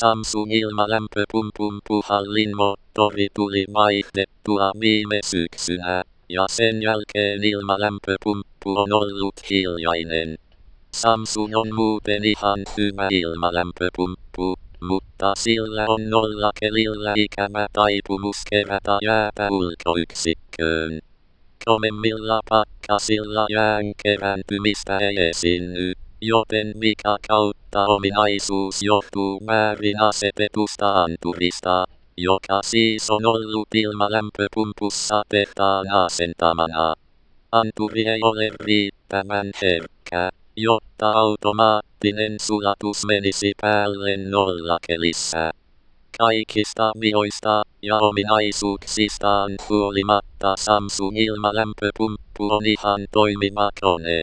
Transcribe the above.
Samsung ilmalämpöpumpun moottori tuli vaihdettua viime syksynä, ja sen jälkeen ilmalämpöpumppu on ollut hiljainen. Samsung on muuten ihan hyvä ilmalämpöpumppu, mutta sillä on nollakelillä ikävä taipumus kerätä jäätä ulkoyksikköön. Kovemmilla pakkasilla jään kerääntymistä ei esiinny, joten mikä kautta ominaisuus johtuu väärin asetetusta anturista, joka siis on ollut ilmalämpöpumpussa tehtaan asentamana. Anturi ei ole riittävän herkkä, jotta automaattinen sulatus menisi päälle nollakelissä. Kaikista vihoista ja ominaisuuksistaan huolimatta Samsung ilmalämpöpumppu on ihan toimiva kone.